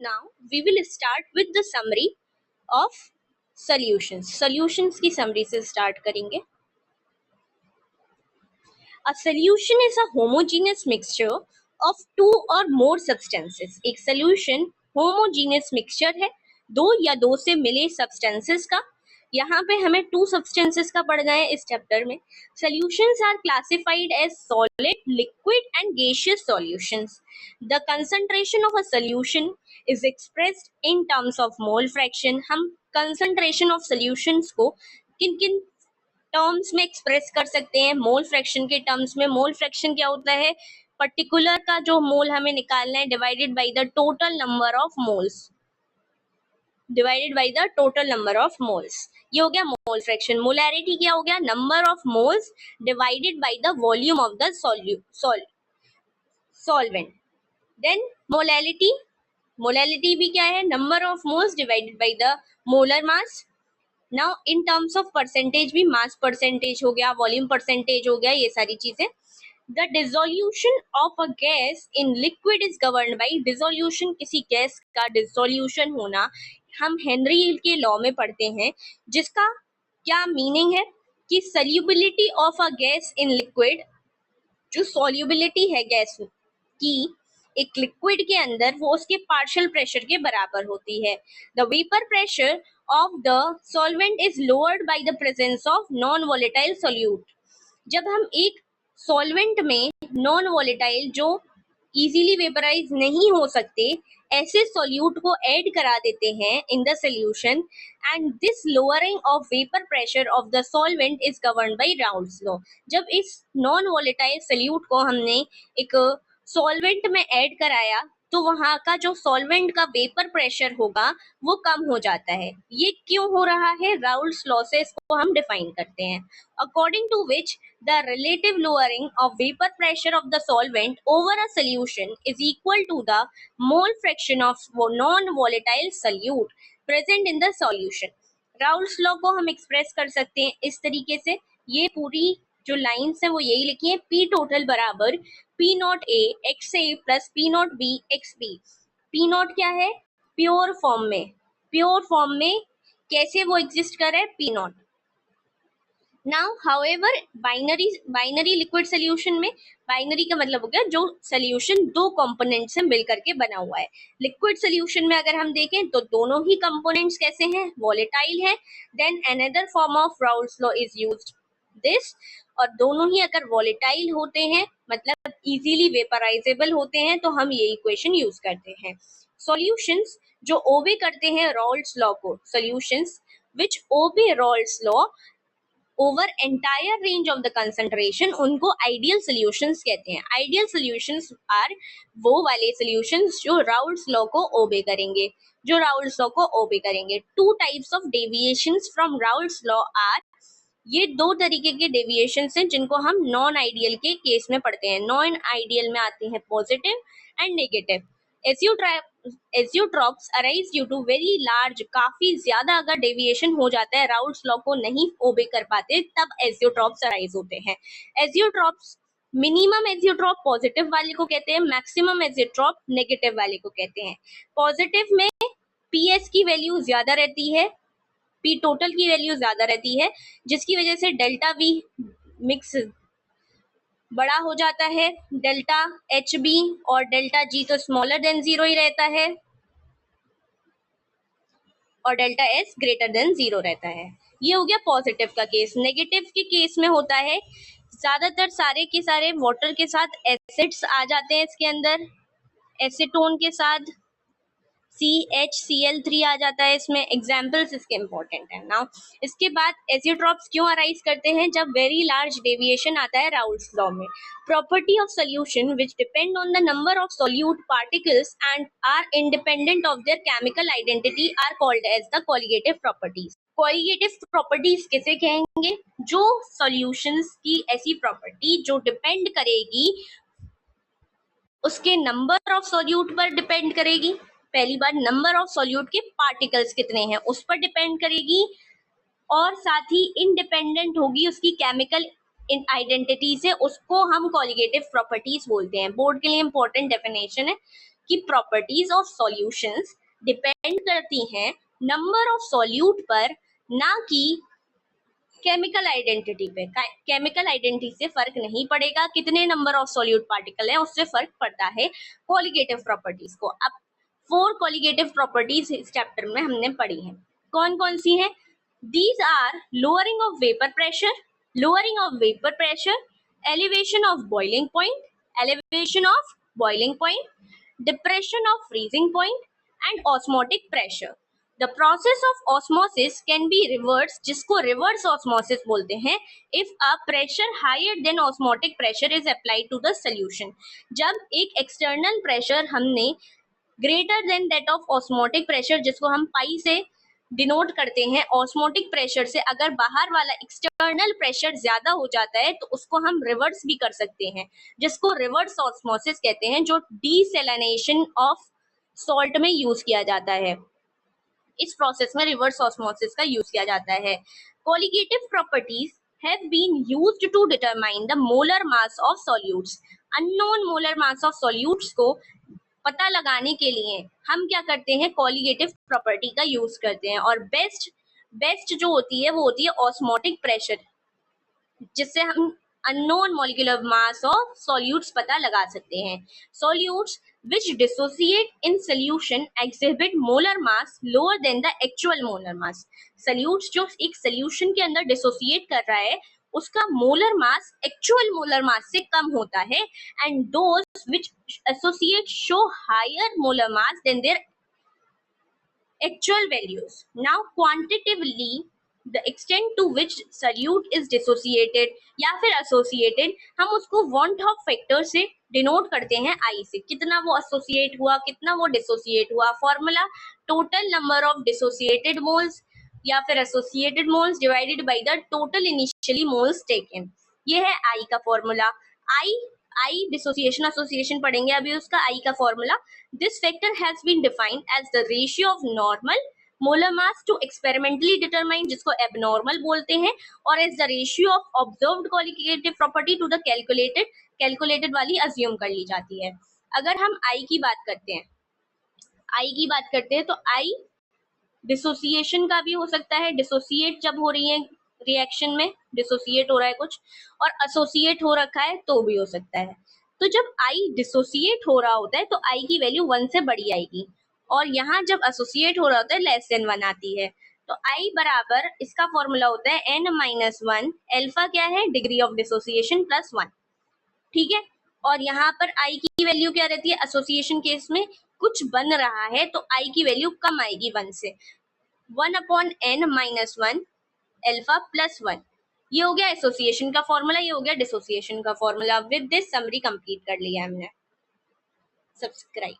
Now we will start with the summary of solutions. Solutions की summary से start करेंगे. A solution is a homogeneous mixture of two or more substances. एक solution homogeneous mixture है दो या दो से मिले substances का. यहाँ पे हमें two substances का पढ़ना है इस chapter में. Solutions are classified as solid, liquid and gaseous solutions. The concentration of a solution is expressed in terms of mole fraction. हम concentration of solutions को किन किन टर्म्स में एक्सप्रेस कर सकते हैं? मोल फ्रैक्शन के टर्म्स में. मोल फ्रैक्शन क्या होता है? पर्टिकुलर का जो मोल हमें निकालना है divided by the total number of moles, divided by the total number of moles. ये हो गया मोल फ्रैक्शन. मोलैरिटी क्या हो गया? Number of moles divided by the volume of the solvent. Then molality, molality भी क्या है? Number of moles divided by the molar mass. Now in terms of percentage भी मास परसेंटेज हो गया, volume percentage हो गया, ये सारी चीजें. The dissolution of a gas in liquid is governed bye. Dissolution, किसी गैस का डिसोल्यूशन होना हम हेनरी के लॉ में पढ़ते हैं, जिसका क्या मीनिंग है कि solubility of a gas in liquid, जो सॉल्युबिलिटी है गैस की एक लिक्विड के अंदर, वो उसके पार्शियल प्रेशर के बराबर होती है. The vapour pressure of the solvent is lowered by the presence of non volatile solute. जब हम एक सॉल्वेंट में नॉन वोलेटाइल, जो इजीली वेपराइज नहीं हो सकते, ऐसे सोल्यूट को ऐड करा देते हैं in the solution, and this lowering of vapour pressure of the solvent is governed bye Raoult's law. जब इस नॉन वोलेटाइल सोल्यूट को हमने एक सॉल्वेंट में ऐड कराया तो वहां का जो सॉल्वेंट का वेपर प्रेशर होगा वो कम हो जाता है. ये क्यों हो रहा है? राउल्स लॉ से इसको हम डिफाइन करते हैं. According to which the relative lowering of vapour pressure of the solvent over a solution is equal to the mole fraction of non volatile solute present in the solution. Raoult's law को हम express कर सकते हैं इस तरीके से. ये पूरी जो लाइन्स है वो यही लिखी है. पी टोटल बराबर P nought A X A plus P nought B X B. P nought क्या है? प्योर फॉर्म में. प्योर फॉर्म में कैसे वो एग्जिस्ट कर रहा है? P nought. Now however binary liquid solution में, बाइनरी का मतलब हो गया जो सोल्यूशन दो कंपोनेंट से मिल करके बना हुआ है. लिक्विड सोल्यूशन में अगर हम देखें तो दोनों ही कंपोनेंट्स कैसे हैं? वोलेटाइल है. Then another form of Raoult's law is used this. और दोनों ही अगर वोलेटाइल होते हैं, मतलब इजीली वेपराइजेबल होते हैं, तो हम ये इक्वेशन यूज करते हैं. सॉल्यूशंस जो ओबे करते हैं राउल्स लॉ को, solutions which obey Raoult's law over entire range of the concentration, उनको आइडियल सॉल्यूशंस कहते हैं. आइडियल सॉल्यूशंस आर वो वाले सॉल्यूशंस जो राउल्स लॉ को ओबे करेंगे, जो राउल्स लॉ को ओबे करेंगे. Two types of deviations from Raoult's law are. ये दो तरीके के डेविएशंस हैं जिनको हम नॉन आइडियल के केस में पढ़ते हैं. नॉन आइडियल में आते हैं positive and negative. Azeotropes arise due to very large, काफी ज्यादा अगर डेविएशन हो जाता है, राउल्स लॉ को नहीं ओबे कर पाते, तब एजियोट्रॉप्स अराइज होते हैं. एजियोट्रॉप्स, मिनिमम एजियोट्रॉप पॉजिटिव वाले को कहते हैं, मैक्सिमम एजियोट्रॉप नेगेटिव वाले को कहते हैं. पॉजिटिव में पीएस की वैल्यू ज्यादा रहती है, पी टोटल की वैल्यू ज्यादा रहती है, जिसकी वजह से डेल्टा वी मिक्स बड़ा हो जाता है. डेल्टा एच बी और डेल्टा जी तो स्मॉलर देन जीरो ही रहता है, और delta S greater than zero रहता है. ये हो गया पॉजिटिव का केस. नेगेटिव के केस में होता है ज्यादातर सारे के सारे वाटर के साथ एसिड्स आ जाते हैं इसके अंदर, एसीटोन के साथ CHCl3 आ जाता है इसमें. एग्जाम्पल्स इसके इंपॉर्टेंट है. नाउ इसके बाद एजियोट्रॉप्स क्यों अराइज करते हैं? जब वेरी लार्ज डेविएशन आता है राउल्स लॉ में. Property of solution which depend on the number of solute particles and are independent of their chemical identity are called as the colligative properties. Colligative properties किसे कहेंगे? जो solutions की ऐसी property जो depend करेगी उसके number of solute पर depend करेगी. पहली बार नंबर ऑफ सोल्यूट के पार्टिकल्स कितने हैं उस पर डिपेंड करेगी, और साथ ही इंडिपेंडेंट होगी उसकी केमिकल आइडेंटिटी से. उसको हम कोलिगेटिव प्रॉपर्टीज बोलते हैं. बोर्ड के लिए इंपॉर्टेंट डेफिनेशन है कि प्रॉपर्टीज ऑफ सॉल्यूशंस डिपेंड करती हैं नंबर ऑफ सॉल्यूट पर, ना कि केमिकल आइडेंटिटी पे। केमिकल आइडेंटिटी से फर्क नहीं पड़ेगा, कितने नंबर ऑफ सॉल्यूट पार्टिकल है उससे फर्क पड़ता है कोलिगेटिव प्रॉपर्टीज को। अब 4 कोलिगेटिव प्रॉपर्टीज इस चैप्टर में हमने पढ़ी हैं। कौन कौन सी हैं? These are lowering of vapour pressure, lowering of vapour pressure, elevation of boiling point, elevation of boiling point, depression of freezing point and osmotic pressure. The process of osmosis can be reverse, जिसको reverse osmosis बोलते हैं, if a pressure higher than osmotic pressure is applied to the solution. जब एक external pressure हमने greater than that of osmotic pressure, जिसको हम पाई से denote करते हैं, ऑस्मोटिक प्रेशर से अगर बाहर वाला एक्सटर्नल प्रेशर ज्यादा हो जाता है तो उसको हम रिवर्स भी कर सकते हैं, जिसको रिवर्स ऑस्मोसिस कहते हैं, जो डीसैलिनेशन ऑफ सॉल्ट में यूज किया जाता है। इस प्रोसेस में रिवर्स ऑस्मोसिस का यूज किया जाता है। Colligative properties have been used to determine the molar mass of solutes. Unknown molar mass of solutes को पता लगाने के लिए हम क्या करते हैं? कोलिगेटिव प्रॉपर्टी का यूज करते हैं। और बेस्ट जो होती है वो होती है ऑस्मोटिक प्रेशर, जिससे हम unknown molecular mass of solutes पता लगा सकते हैं। Solutes which dissociate in solution exhibit molar mass lower than the actual molar mass. Solutes जो एक सोल्यूशन के अंदर डिसोसिएट कर रहा है उसका molar mass actual molar mass से कम होता है, and those which associate show higher molar mass than their actual values. Now quantitatively the extent to which solute is dissociated या फिर associated, हम उसको want of factor से डिनोट करते हैं I से, कितना वो एसोसिएट हुआ, कितना वो डिसोसिएट हुआ। Formula total number of dissociated moles या फिर associated moles divided by the total initially moles taken. ये है I का फॉर्मूला। I डिसोसिएशन एसोसिएशन पढ़ेंगे अभी, उसका I का formula. This factor has been defined as the ratio of normal molar mass to experimentally determine, जिसको abnormal बोलते हैं, और as the ratio of observed colligative property to the calculated वाली assume कर ली जाती है। अगर हम I की बात करते हैं तो I डिसोसिएशन का भी हो सकता है, डिसोसिएट जब हो रही है रिएक्शन में, डिसोसिएट हो रहा है कुछ, और एसोसिएट हो रखा है तो भी हो सकता है। तो जब I डिसोसिएट हो रहा होता है तो I की वैल्यू 1 से बड़ी आएगी, और यहाँ जब एसोसिएट हो रहा होता है लेस देन 1 आती है। तो I बराबर, इसका फॉर्मूला होता है n-1, अल्फा क्या है? डिग्री ऑफ डिसोसिएशन प्लस 1, ठीक है। और यहाँ पर I की वैल्यू क्या रहती है? एसोसिएशन केस में कुछ बन रहा है तो I की वैल्यू कम आएगी 1 से, 1/n-1 अल्फा प्लस 1। ये हो गया एसोसिएशन का फॉर्मूला, ये हो गया डिसोसिएशन का formula. With this summary complete कर लिया हमने। सब्सक्राइब।